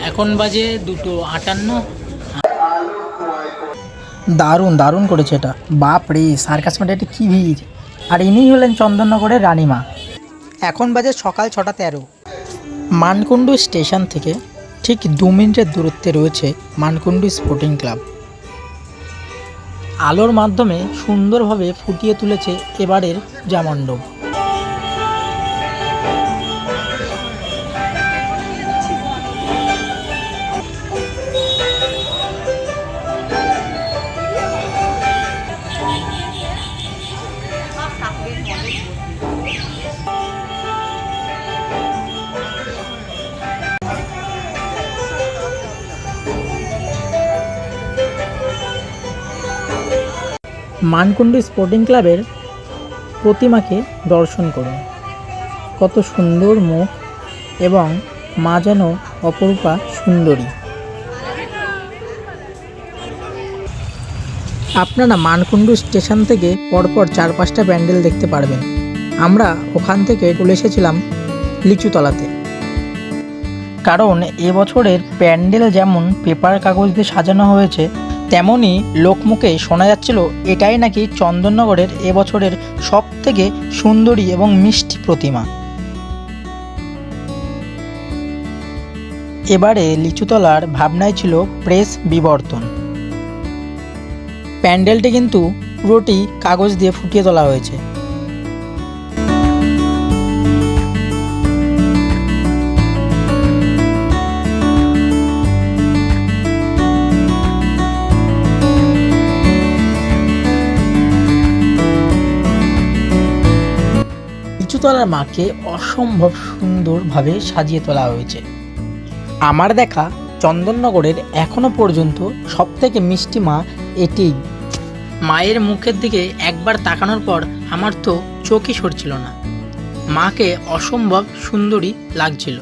এখন বাজে 2:58। দারুণ দারুণ করেছে এটা, বাপ রে সার্কাস মাঠে এটা কী ভিড়। আর ইনিই হলেন চন্দননগরের রানীমা। এখন বাজে সকাল 6:13। মানকুণ্ডু স্টেশন থেকে ঠিক 2 মিনিটের দূরত্বে রয়েছে মানকুণ্ডু স্পোর্টিং ক্লাব। আলোর মাধ্যমে সুন্দরভাবে ফুটিয়ে তুলেছে এবারের জামণ্ডপ। মানকুণ্ডু স্পোর্টিং ক্লাবের প্রতিমাকে দর্শন করুন, কত সুন্দর মুখ এবং মা যেন অপরূপা সুন্দরী। আপনারা মানকুণ্ডু স্টেশন থেকে পরপর 4-5টা প্যান্ডেল দেখতে পারবেন। আমরা ওখান থেকে চলে এসেছিলাম লিচুতলাতে, কারণ এবছরের প্যান্ডেল যেমন পেপার কাগজ দিয়ে সাজানো হয়েছে, তেমনই লোকমুখে শোনা যাচ্ছিল এটাই নাকি চন্দননগরের এবছরের সবথেকে সুন্দরী এবং মিষ্টি প্রতিমা। এবারে লিচুতলার ভাবনাই ছিল প্রেস বিবর্তন। প্যান্ডেলটি কিন্তু পুরোটি কাগজ দিয়ে ফুটিয়ে তোলা হয়েছে। লিচুতলার মাকে অসম্ভব সুন্দরভাবে সাজিয়ে তোলা হয়েছে। আমার দেখা চন্দননগরের এখনো পর্যন্ত সবথেকে মিষ্টি মা এটিই। মায়ের মুখের দিকে একবার তাকানোর পর আমার তো চোখই সরছিল না, মাকে অসম্ভব সুন্দরী লাগছিল।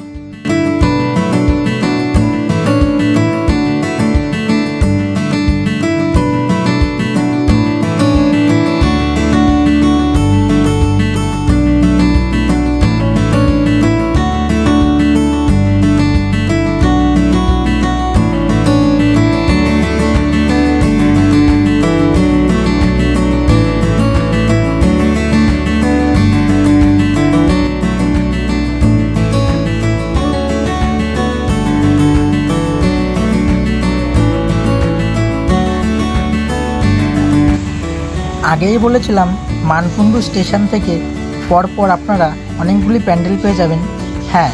আগেই বলেছিলাম মানকুণ্ডু স্টেশন থেকে পরপর আপনারা অনেকগুলি প্যান্ডেল পেয়ে যাবেন। হ্যাঁ,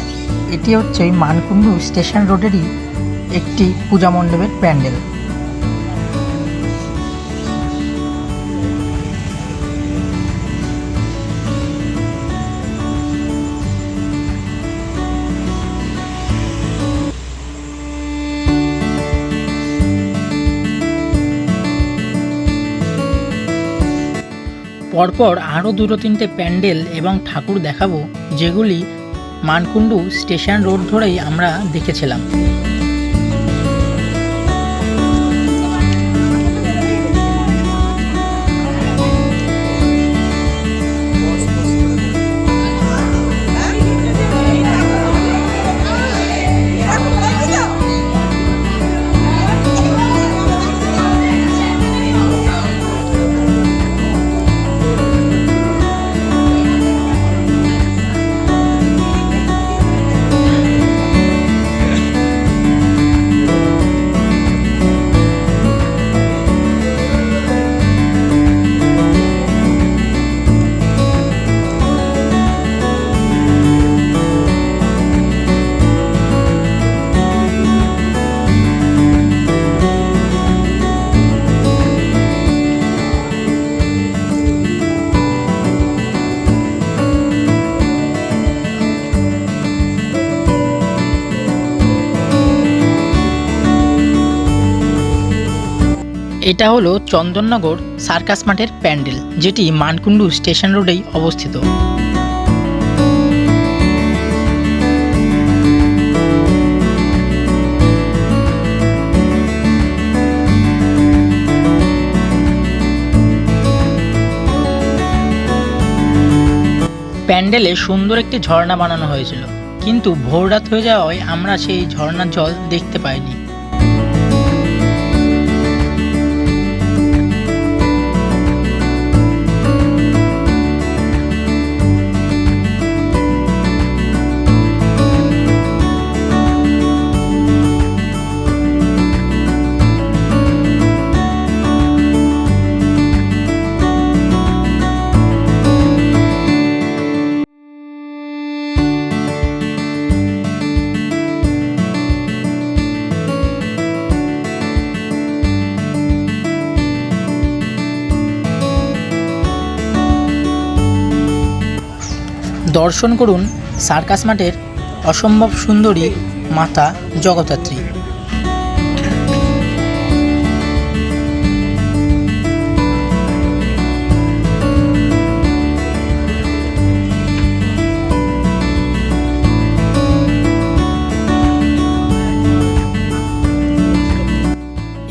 এটি হচ্ছে ওই মানকুণ্ডু স্টেশন রোডেরই একটি পূজা মণ্ডপের প্যান্ডেল। পরপর আরও 2-3টে প্যান্ডেল এবং ঠাকুর দেখাবো, যেগুলি মানকুণ্ডু স্টেশন রোড ধরেই আমরা দেখেছিলাম। এটা হলো চন্দননগর সার্কাস মাঠের প্যান্ডেল, যেটি মানকুণ্ডু স্টেশন রোডেই অবস্থিত। প্যান্ডেলে সুন্দর একটি ঝর্ণা বানানো হয়েছিল, কিন্তু ভোর রাত হয়ে যাওয়ায় আমরা সেই ঝর্ণার জল দেখতে পাইনি। দর্শন করুন সার্কাস মাঠের অসম্ভব সুন্দরী মাতা জগদ্ধাত্রী।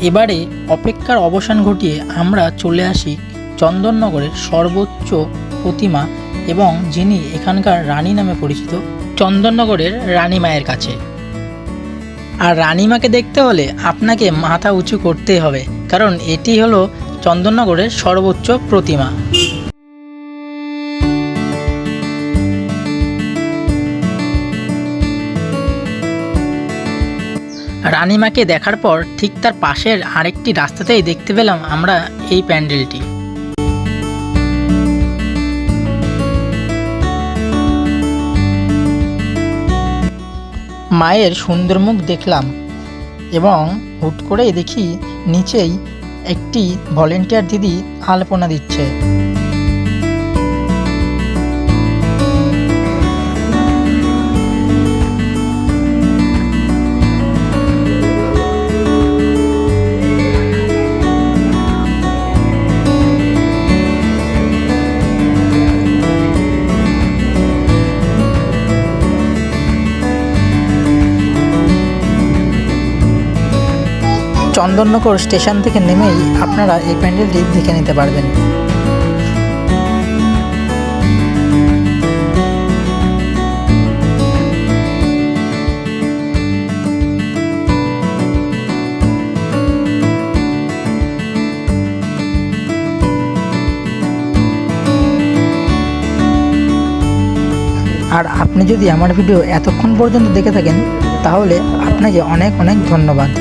এবারে অপেক্ষার অবসান ঘটিয়ে আমরা চলে আসি চন্দননগরের সর্বোচ্চ প্রতিমা এবং যিনি এখানকার রানী নামে পরিচিত চন্দননগরের রানী মায়ের কাছে। আর রানীমাকে দেখতে হলে আপনাকে মাথা উঁচু করতেই হবে, কারণ এটি হলো চন্দননগরের সর্বোচ্চ প্রতিমা। রানীমাকে দেখার পর ঠিক তার পাশের আরেকটি রাস্তাতেই দেখতে পেলাম আমরা এই প্যান্ডেলটি। মায়ের সুন্দর মুখ দেখলাম এবং হুট করে দেখি নিচেই একটি ভলেন্টিয়ার দিদি আলপনা দিচ্ছে। চন্দননগর স্টেশন থেকে নেমেই আপনারা এই প্যান্ডেলটি দেখে নিতে পারবেন। আর আপনি যদি আমার ভিডিও এতক্ষণ পর্যন্ত দেখে থাকেন তাহলে আপনাকে অনেক অনেক ধন্যবাদ।